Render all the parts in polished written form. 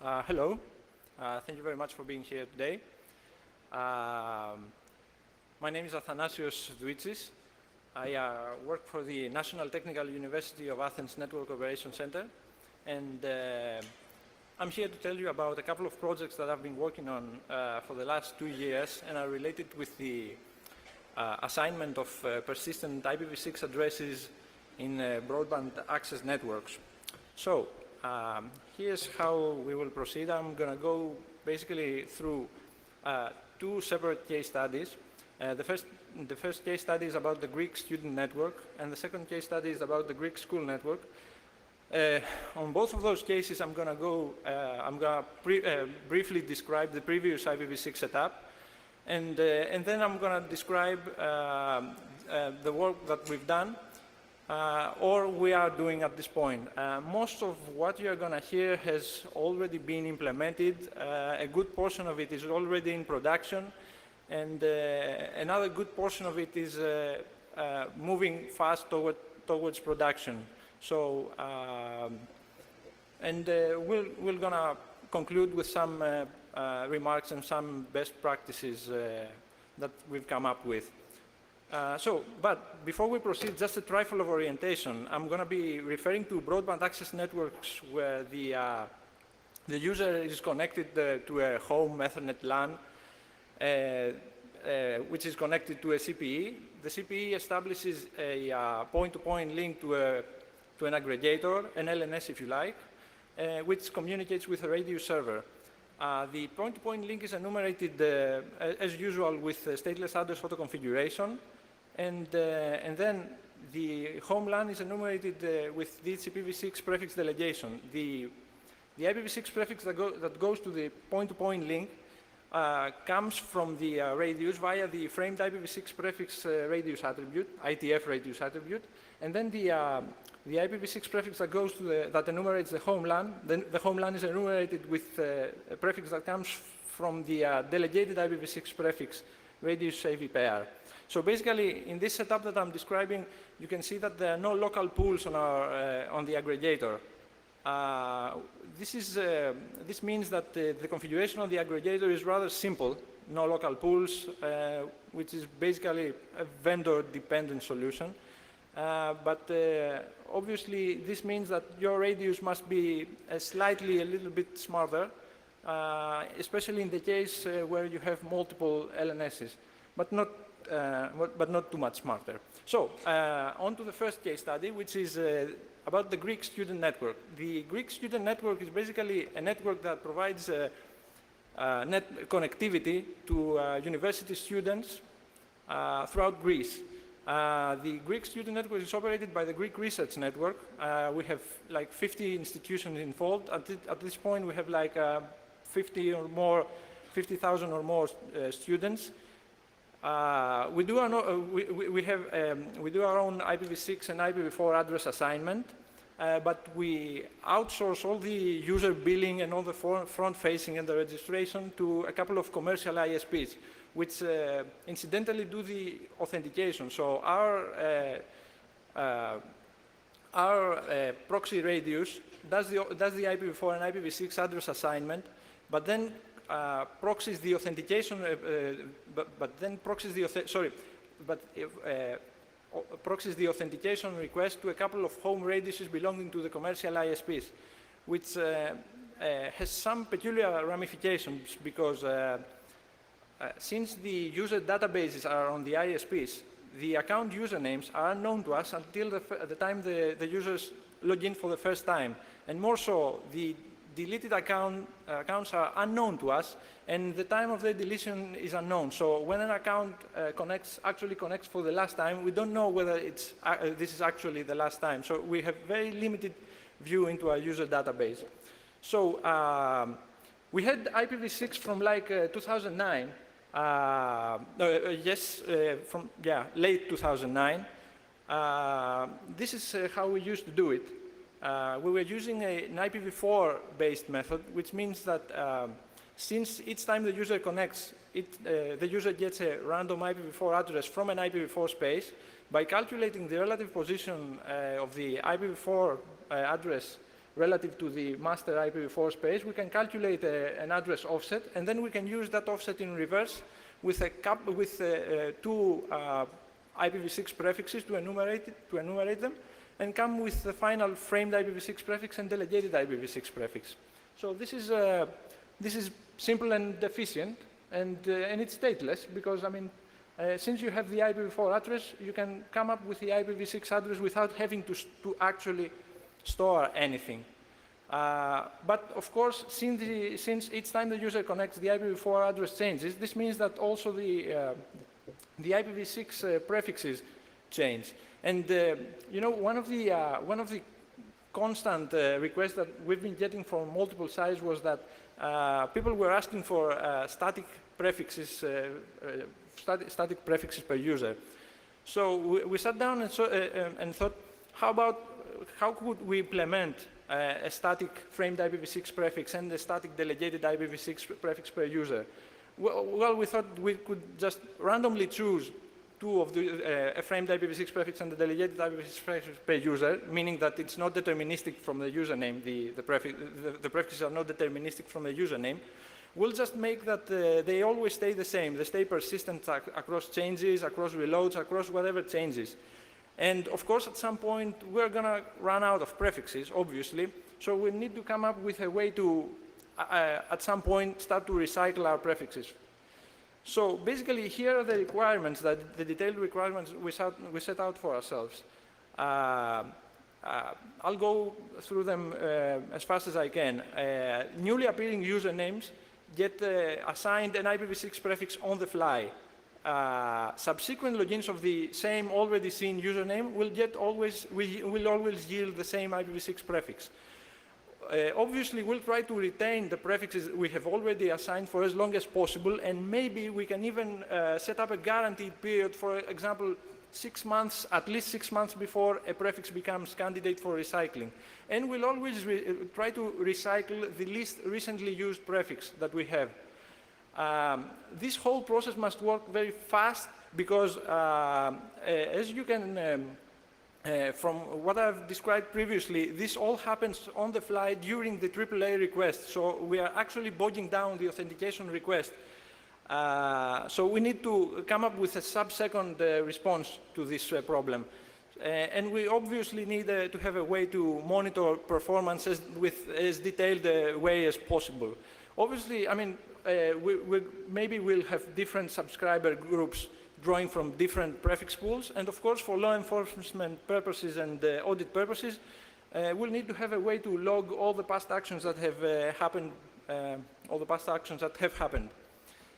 Hello. Thank you very much for being here today. My name is Athanasios Douitsis. I work for the National Technical University of Athens Network Operations Center, and I'm here to tell you about a couple of projects that I've been working on for the last 2 years and are related with the assignment of persistent IPv6 addresses in broadband access networks. So, here's how we will proceed. I'm going to go basically through two separate case studies. The first case study is about the Greek student network, and the second case study is about the Greek school network. On both of those cases, I'm going to briefly describe the previous IPv6 setup, and then I'm going to describe the work that we've done or we are doing at this point. Most of what you're going to hear has already been implemented. A good portion of it is already in production, and another good portion of it is moving fast towards production. So, we're going to conclude with some remarks and some best practices that we've come up with. But before we proceed, just a trifle of orientation. I'm going to be referring to broadband access networks where the user is connected to a home Ethernet LAN, which is connected to a CPE. The CPE establishes a point-to-point link to an aggregator, an LNS if you like, which communicates with a radio server. The point-to-point link is enumerated as usual with stateless address auto configuration. And then the home LAN is enumerated with the IPv6 prefix delegation. The IPv6 prefix that goes to the point-to-point link comes from the radius via the framed IPv6 prefix radius attribute, ITF radius attribute, and then the IPv6 prefix that goes to that enumerates the home LAN. Then the home LAN is enumerated with a prefix that comes from the delegated IPv6 prefix radius AV pair. So basically, in this setup that I'm describing, you can see that there are no local pools on the aggregator. This means that the configuration of the aggregator is rather simple, no local pools, which is basically a vendor-dependent solution. But obviously, this means that your radius must be a little bit smarter, especially in the case where you have multiple LNSs, but not too much smarter. So, on to the first case study, which is about the Greek student network. The Greek student network is basically a network that provides net connectivity to university students throughout Greece. The Greek student network is operated by the Greek Research Network. We have like 50 institutions involved. At this point, we have like 50,000 or more students. We do our own IPv6 and IPv4 address assignment, but we outsource all the user billing and all the front-facing and the registration to a couple of commercial ISPs, which incidentally do the authentication. So our proxy radius does the IPv4 and IPv6 address assignment, but then proxies the authentication, proxies the authentication request to a couple of home radiuses belonging to the commercial ISPs, which has some peculiar ramifications because since the user databases are on the ISPs, the account usernames are unknown to us until the time the users log in for the first time, and more so, the deleted accounts are unknown to us, and the time of their deletion is unknown. So when an account actually connects for the last time, we don't know whether this is actually the last time. So we have very limited view into our user database. So we had IPv6 from like 2009. Late 2009. This is how we used to do it. We were using an IPv4-based method, which means that since each time the user connects, the user gets a random IPv4 address from an IPv4 space. By calculating the relative position of the IPv4 address relative to the master IPv4 space, we can calculate an address offset, and then we can use that offset in reverse with two IPv6 prefixes to enumerate them, and come with the final framed IPv6 prefix and delegated IPv6 prefix. So this is simple and efficient, and it's stateless, because I mean, since you have the IPv4 address, you can come up with the IPv6 address without having to actually store anything. But of course, since each time the user connects, the IPv4 address changes, this means that also the IPv6 prefixes change. And you know, one of the constant requests that we've been getting from multiple sides was that people were asking for static prefixes per user. So we sat down and thought, how could we implement a static framed IPv6 prefix and a static delegated IPv6 prefix per user? Well, we thought we could just randomly choose two of a framed IPv6 prefix and a delegated IPv6 prefix per user, meaning that it's not deterministic from the username. The prefixes are not deterministic from the username. We'll just make that they always stay the same. They stay persistent across changes, across reloads, across whatever changes. And of course, at some point, we're going to run out of prefixes, obviously. So we need to come up with a way to, at some point, start to recycle our prefixes. So basically, here are the requirements, the detailed requirements we set out for ourselves. I'll go through them as fast as I can. Newly appearing usernames get assigned an IPv6 prefix on the fly. Subsequent logins of the same already seen username will always yield the same IPv6 prefix. Obviously, we'll try to retain the prefixes we have already assigned for as long as possible, and maybe we can even set up a guaranteed period, for example, 6 months, at least 6 months before a prefix becomes candidate for recycling. And we'll always try to recycle the least recently used prefix that we have. This whole process must work very fast because, as you can from what I've described previously, this all happens on the fly during the AAA request. So we are actually bogging down the authentication request. So we need to come up with a sub-second response to this problem. And we obviously need to have a way to monitor performance with as detailed a way as possible. Obviously, I mean, maybe we'll have different subscriber groups drawing from different prefix pools, and of course for law enforcement purposes and audit purposes, we'll need to have a way to log all the past actions that have happened,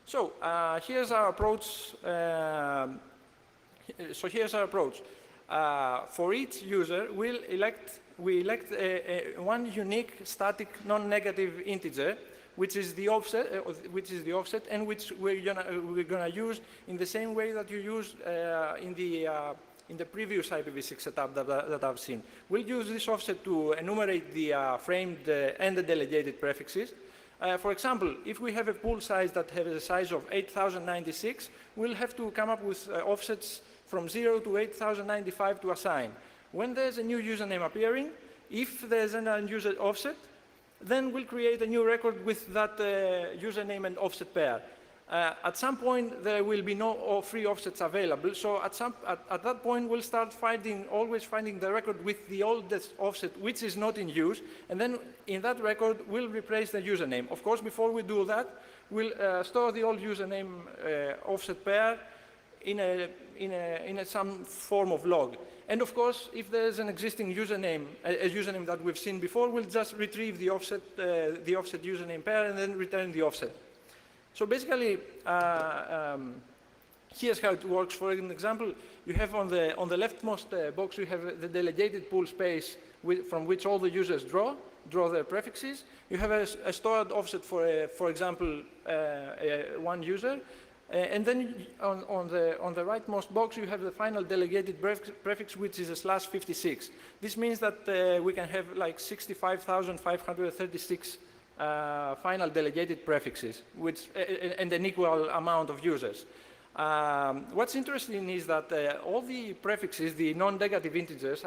So here's our approach. For each user, we elect one unique static non-negative integer, which is the offset, and which we're gonna use in the same way that you used in the previous IPv6 setup that I've seen. We'll use this offset to enumerate the framed and the delegated prefixes. For example, if we have a pool size that has a size of 8096, we'll have to come up with offsets from 0 to 8095 to assign. When there's a new username appearing, if there's an unuser offset, then we'll create a new record with that username and offset pair. At some point, there will be no free offsets available. So at that point, we'll start always finding the record with the oldest offset, which is not in use. And then in that record, we'll replace the username. Of course, before we do that, we'll store the old username offset pair in some form of log. And of course, if there's an existing username, a username that we've seen before, we'll just retrieve the offset username pair and then return the offset. So basically, here's how it works. For an example, you have on the leftmost box, you have the delegated pool space from which all the users draw their prefixes. You have a stored offset for example, one user. And then on the rightmost box, you have the final delegated prefix, which is a /56. This means that we can have like 65,536 final delegated prefixes, and an equal amount of users. What's interesting is that all the prefixes, the non-negative integers,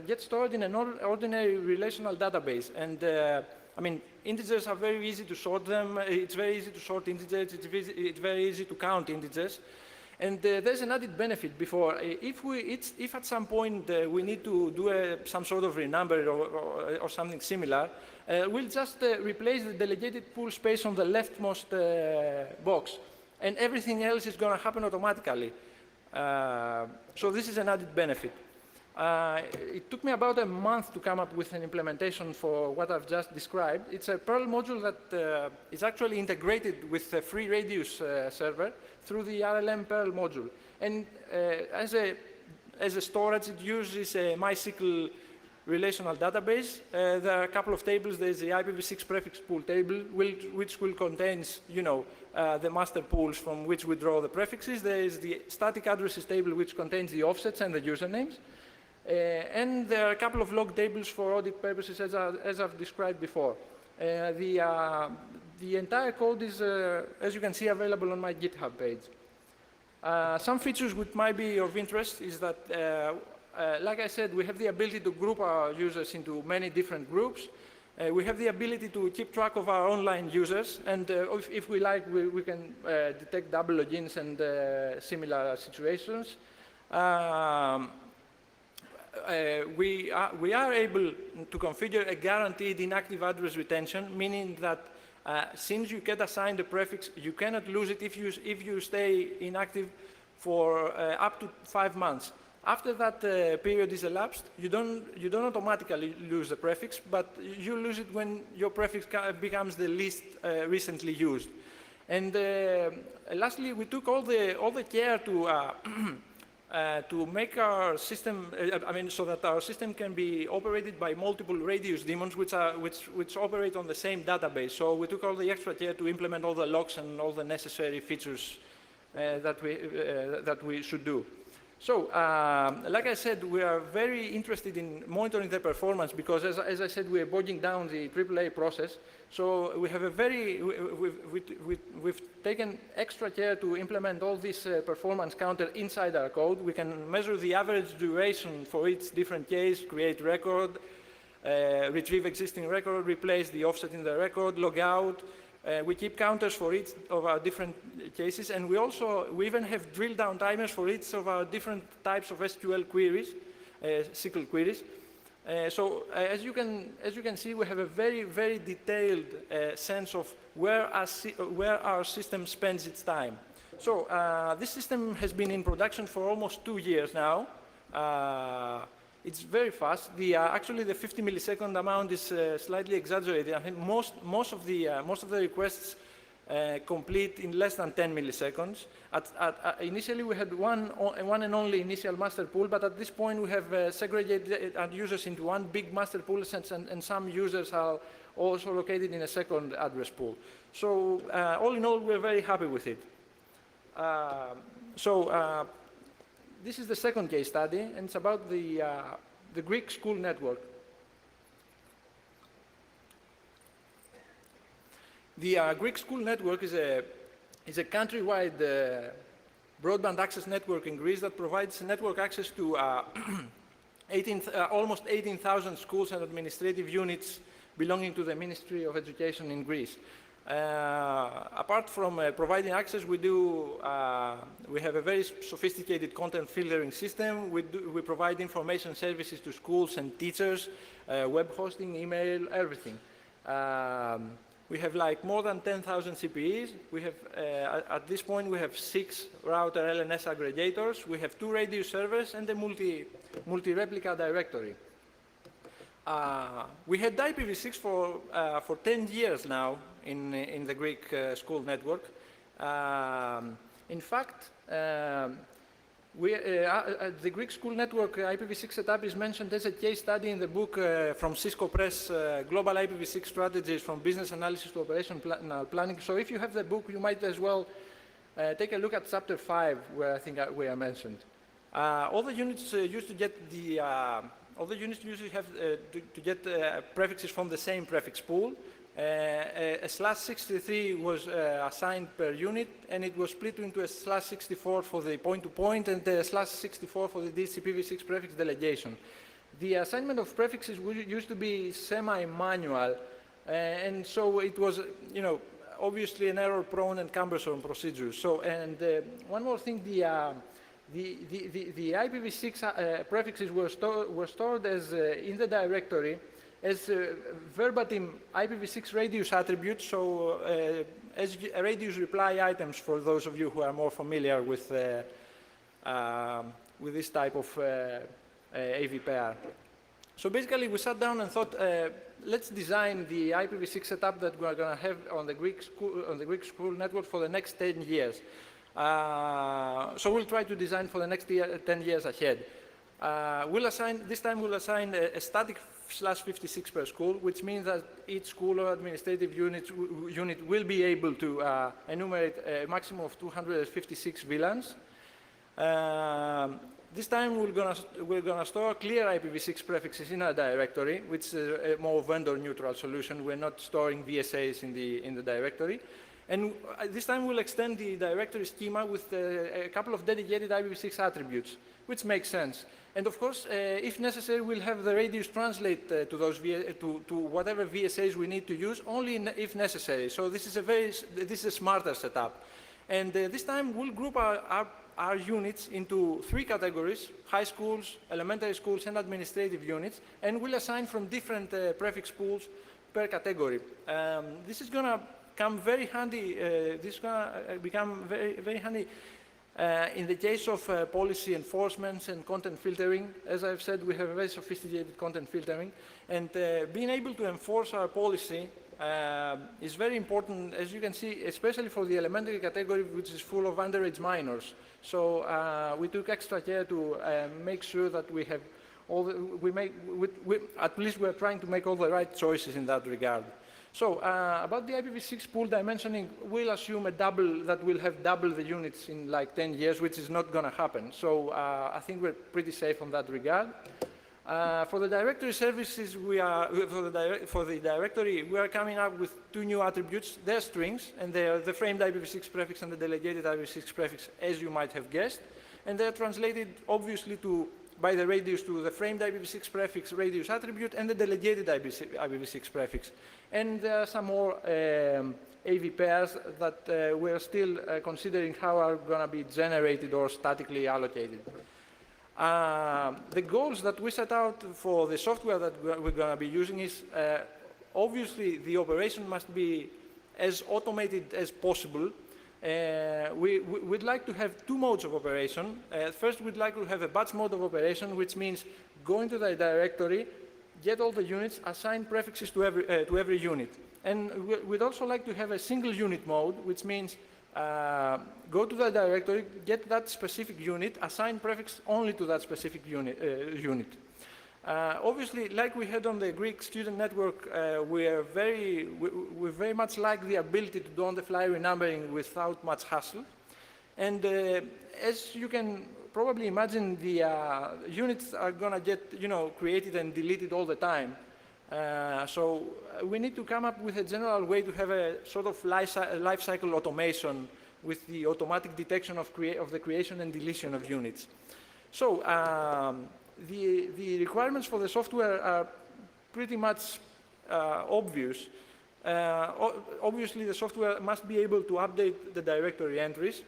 get stored in an ordinary relational database. And I mean, integers are very easy to sort them. It's very easy to sort integers. It's very easy to count integers. And there's an added benefit before. If at some point we need to do some sort of renumber or something similar, we'll just replace the delegated pool space on the leftmost box. And everything else is going to happen automatically. So this is an added benefit. It took me about a month to come up with an implementation for what I've just described. It's a Perl module that is actually integrated with a free radius server through the RLM Perl module. And as a storage, it uses a MySQL relational database. There are a couple of tables. There's the IPv6 prefix pool table, which will contain, you know, the master pools from which we draw the prefixes. There is the static addresses table, which contains the offsets and the usernames. And there are a couple of log tables for audit purposes, as I've described before. The entire code is, as you can see, available on my GitHub page. Some features which might be of interest is that, like I said, we have the ability to group our users into many different groups. We have the ability to keep track of our online users, and if we like, we can detect double logins and similar situations. We are able to configure a guaranteed inactive address retention, meaning that since you get assigned a prefix, you cannot lose it if you stay inactive for up to 5 months. After that period is elapsed, you don't automatically lose the prefix, but you lose it when your prefix becomes the least recently used. And lastly, we took all the care to make our system, so that our system can be operated by multiple radius daemons which operate on the same database. So we took all the extra care to implement all the locks and all the necessary features that we should do. So, like I said, we are very interested in monitoring the performance because, as I said, we are bogging down the AAA process. So we have we've taken extra care to implement all this performance counter inside our code. We can measure the average duration for each different case, create record, retrieve existing record, replace the offset in the record, log out. We keep counters for each of our different cases, and we even have drill down timers for each of our different types of SQL queries, SQL queries. So as you can see, we have a very, very detailed sense of where our system spends its time. So this system has been in production for almost 2 years now. It's very fast. Actually, the 50 millisecond amount is slightly exaggerated. I think most of the requests complete in less than 10 milliseconds. Initially, we had one and only initial master pool, but at this point, we have segregated our users into one big master pool, and some users are also located in a second address pool. So all in all, we're very happy with it. This is the second case study, and it's about the Greek school network. The Greek school network is a countrywide broadband access network in Greece that provides network access to almost 18,000 schools and administrative units belonging to the Ministry of Education in Greece. Apart from providing access, we have a very sophisticated content filtering system. We provide information services to schools and teachers, web hosting, email, everything. We have like more than 10,000 CPEs. We have, at this point, we have 6 router LNS aggregators. We have 2 radio servers and a multi-replica directory. We had IPv6 for 10 years now in the Greek school network. In fact, the Greek school network IPv6 setup is mentioned as a case study in the book from Cisco Press, Global IPv6 Strategies from Business Analysis to Operational Planning. So if you have the book, you might as well take a look at chapter 5, where I think we are mentioned. All the units used to get the prefixes from the same prefix pool, A /63 was assigned per unit, and it was split into a /64 for the point-to-point and a /64 for the IPv6 prefix delegation. The assignment of prefixes used to be semi-manual, and so it was, obviously an error-prone and cumbersome procedure. So, and one more thing, the IPv6 prefixes were stored as in the directory as verbatim IPv6 radius attributes, so as radius reply items for those of you who are more familiar with this type of AV pair. So basically we sat down and thought, let's design the IPv6 setup that we're going to have on the Greek school network for the next 10 years. So we'll try to design for the next 10 years ahead. This time we'll assign a static /56 per school, which means that each school or administrative unit will be able to enumerate a maximum of 256 VLANs. This time we're gonna store clear IPv6 prefixes in our directory, which is a more vendor-neutral solution. We're not storing VSAs in the directory. And this time we'll extend the directory schema with a couple of dedicated IPv6 attributes, which makes sense. And of course, if necessary, we'll have the radius translate to those to whatever VSAs we need to use, only if necessary. So this is a smarter setup. And this time we'll group our units into 3 categories: high schools, elementary schools, and administrative units, and we'll assign from different prefix pools per category. This is going to come very handy. This is going to become very handy in the case of policy enforcement and content filtering. As I've said, we have very sophisticated content filtering, and being able to enforce our policy is very important, as you can see, especially for the elementary category, which is full of underage minors. So we took extra care to make sure that we have all at least we're trying to make all the right choices in that regard. So about the IPv6 pool dimensioning, we'll assume that we'll have double the units in like 10 years, which is not going to happen. So I think we're pretty safe on that regard. For the directory services, for the directory, we are coming up with 2 new attributes. They're strings, and they are the framed IPv6 prefix and the delegated IPv6 prefix, as you might have guessed. And they're translated, obviously, by the radius to the framed IPv6 prefix radius attribute and the delegated IPv6 prefix. And there are some more AV pairs that we're still considering how are going to be generated or statically allocated. The goals that we set out for the software that we're going to be using is, obviously, the operation must be as automated as possible. We'd like to have 2 modes of operation. First, we'd like to have a batch mode of operation, which means go into the directory, get all the units, assign prefixes to every unit. And we'd also like to have a single unit mode, which means go to the directory, get that specific unit, assign prefix only to that specific unit. Obviously, like we had on the Greek student network, we very much like the ability to do on-the-fly renumbering without much hassle. And as you can probably imagine, the units are going to get created and deleted all the time. So we need to come up with a general way to have a sort of life cycle automation with the automatic detection of the creation and deletion of units. So the requirements for the software are pretty much obvious. Obviously, the software must be able to update the directory entries.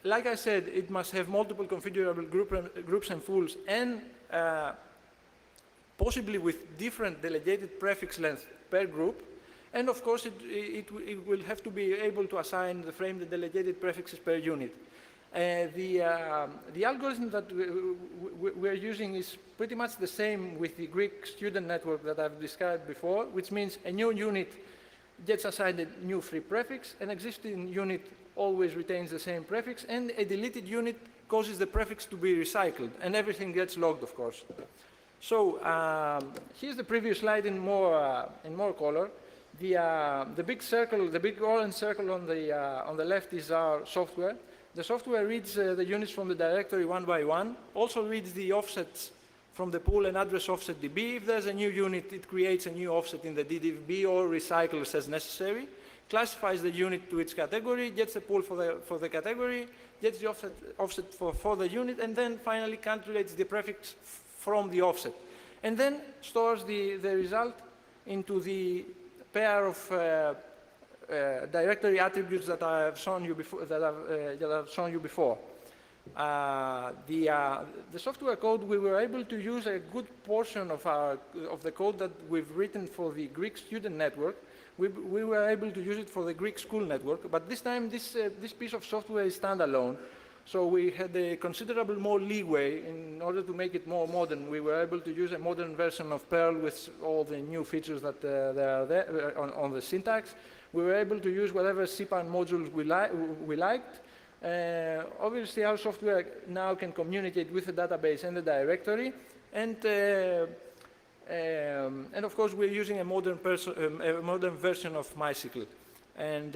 Like I said, it must have multiple configurable groups and pools, and possibly with different delegated prefix length per group. And of course, it will have to be able to assign the framed and delegated prefixes per unit. The algorithm that we're using is pretty much the same with the Greek student network that I've described before, which means a new unit gets assigned a new free prefix, an existing unit always retains the same prefix, and a deleted unit causes the prefix to be recycled, and everything gets logged, of course. So here's the previous slide in more color. The big circle, the big orange circle on the left is our software. The software reads the units from the directory one by one, also reads the offsets from the pool an address offset DB. If there's a new unit, it creates a new offset in the DDB or recycles as necessary, classifies the unit to its category, gets the pool for the category, gets the offset for the unit, and then finally calculates the prefix from the offset. And then stores the result into the pair of directory attributes that I have shown you before. The software code, we were able to use a good portion of the code that we've written for the Greek student network. We were able to use it for the Greek school network, but this time this piece of software is standalone. So we had a considerable more leeway in order to make it more modern. We were able to use a modern version of Perl with all the new features that are there on the syntax. We were able to use whatever CPAN modules we liked. Obviously, our software now can communicate with the database and the directory, and of course, we're using a modern version of MySQL. And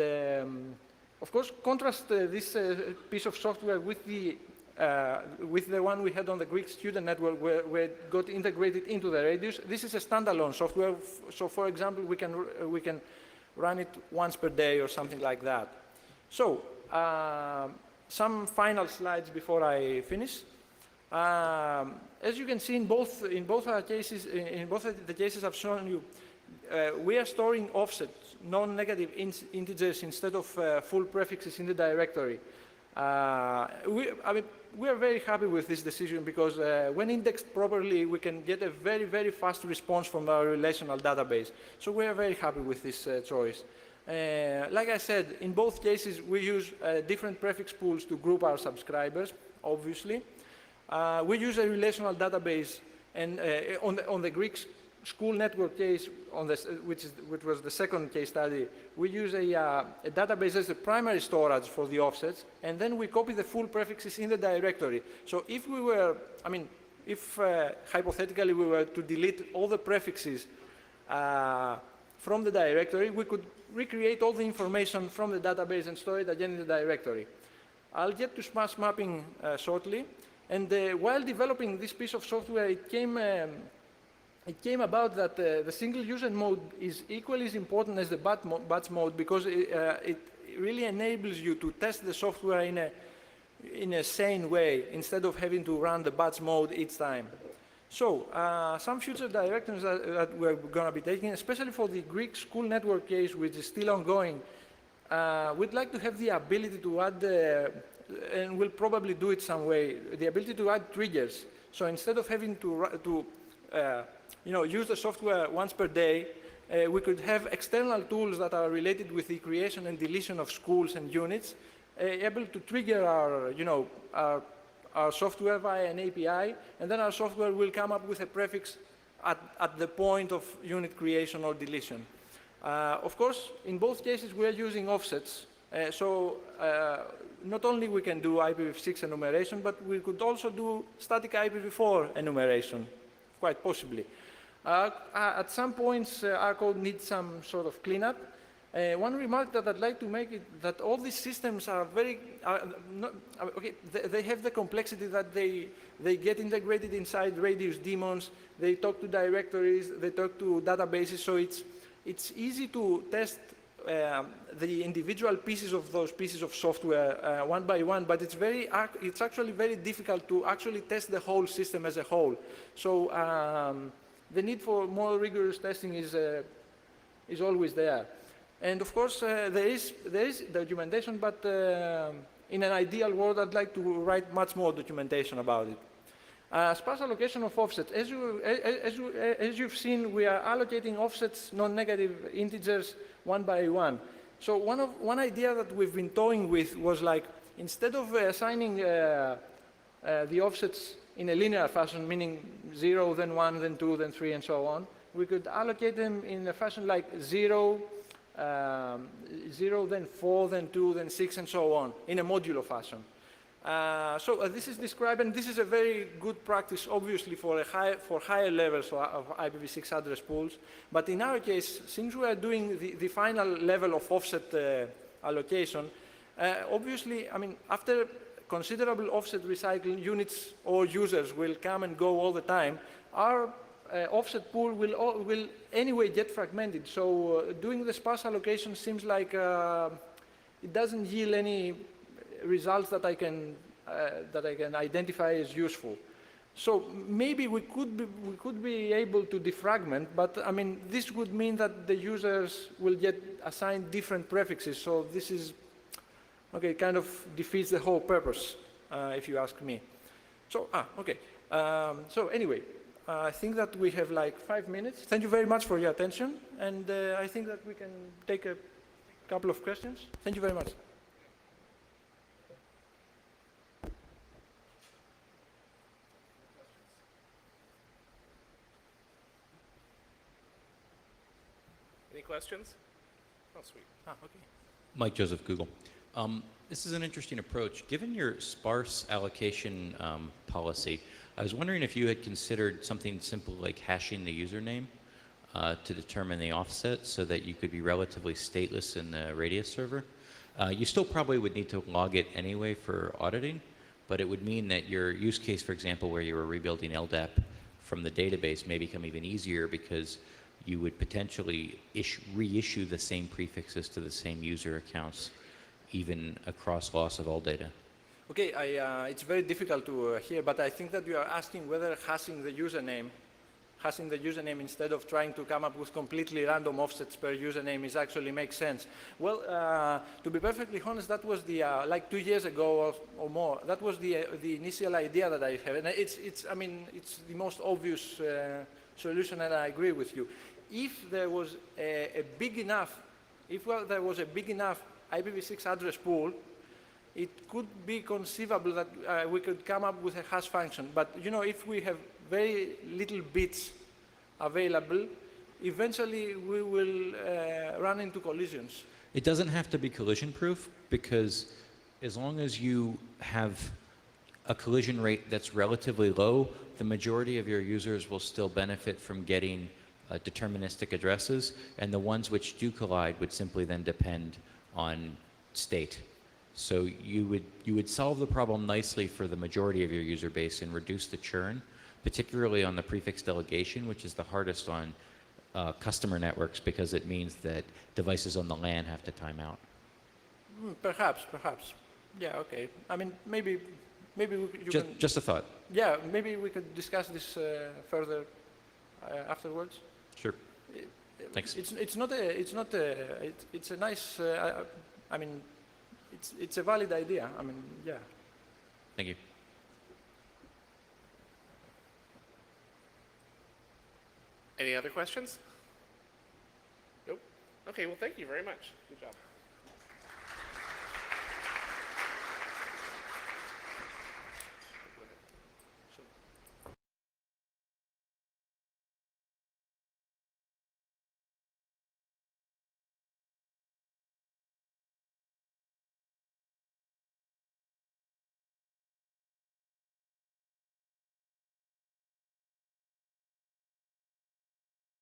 of course, contrast this piece of software with the one we had on the Greek student network, where it got integrated into the Radius. This is a standalone software. So, for example, we can run it once per day or something like that. So, some final slides before I finish. As you can see, in both our cases, in both the cases I've shown you, we are storing offsets, non-negative integers instead of full prefixes in the directory. We are very happy with this decision because when indexed properly, we can get a very, very fast response from our relational database. So we are very happy with this choice. Like I said, in both cases, we use different prefix pools to group our subscribers, obviously. We use a relational database, and on the Greek school network case, which was the second case study, we use a database as the primary storage for the offsets, and then we copy the full prefixes in the directory. So if we were, if hypothetically we were to delete all the prefixes from the directory, we could recreate all the information from the database and store it again in the directory. I'll get to smash mapping shortly. And while developing this piece of software, it came about that the single user mode is equally as important as the batch mode, because it really enables you to test the software in a sane way instead of having to run the batch mode each time. So some future directions that we're going to be taking, especially for the Greek school network case, which is still ongoing, we'd like to have the ability to add, and we'll probably do it some way, the ability to add triggers. So instead of having to use the software once per day, we could have external tools that are related with the creation and deletion of schools and units, able to trigger our software via an API, and then our software will come up with a prefix at the point of unit creation or deletion. Of course, in both cases, we are using offsets. So not only we can do IPv6 enumeration, but we could also do static IPv4 enumeration, quite possibly. At some points, our code needs some sort of cleanup. One remark that I'd like to make is that all these systems are they have the complexity that they get integrated inside Radius daemons, they talk to directories, they talk to databases, so it's easy to test the individual pieces of those pieces of software one by one, but it's actually very difficult to actually test the whole system as a whole. So the need for more rigorous testing is always there. And of course, there is documentation, but in an ideal world, I'd like to write much more documentation about it. Sparse allocation of offsets. As you've seen, we are allocating offsets, non-negative integers, one by one. So one idea that we've been toying with was like, instead of assigning the offsets in a linear fashion, meaning 0, then 1, then 2, then 3, and so on, we could allocate them in a fashion like 0, 0, then 4, then 2, then 6, and so on, in a modular fashion. So this is described, and this is a very good practice, obviously, for higher levels of IPv6 address pools. But in our case, since we are doing the final level of offset allocation, obviously, after considerable offset recycling units or users will come and go all the time, our offset pool will anyway get fragmented. So doing the sparse allocation seems like it doesn't yield any results that I can identify as useful. So maybe we could be able to defragment, but I mean this would mean that the users will get assigned different prefixes. So this is okay, kind of defeats the whole purpose, if you ask me. So okay. So anyway, I think that we have like 5 minutes. Thank you very much for your attention, and I think that we can take a couple of questions. Thank you very much. Any questions? Oh, sweet. Okay. Mike Joseph, Google. This is an interesting approach. Given your sparse allocation policy, I was wondering if you had considered something simple like hashing the username to determine the offset so that you could be relatively stateless in the radius server. You still probably would need to log it anyway for auditing, but it would mean that your use case, for example, where you were rebuilding LDAP from the database may become even easier because you would potentially reissue the same prefixes to the same user accounts, even across loss of all data. Okay, it's very difficult to hear, but I think that you are asking whether hashing the username instead of trying to come up with completely random offsets per username is actually makes sense. Well, to be perfectly honest, that was the like 2 years ago or more. That was the initial idea that I have, and I mean it's the most obvious solution, and I agree with you. If there was a big enough IPv6 address pool, it could be conceivable that we could come up with a hash function. But you know, if we have very little bits available, eventually we will run into collisions. It doesn't have to be collision proof, because as long as you have a collision rate that's relatively low, the majority of your users will still benefit from getting deterministic addresses, and the ones which do collide would simply then depend on state. So you would solve the problem nicely for the majority of your user base and reduce the churn, particularly on the prefix delegation, which is the hardest on customer networks because it means that devices on the LAN have to time out. Perhaps. Yeah, okay. I mean, maybe Just a thought. Yeah, maybe we could discuss this further afterwards. Sure. Thanks. It's a nice. I mean, it's a valid idea. I mean, yeah. Thank you. Any other questions? Nope. Okay, well, thank you very much. Good job.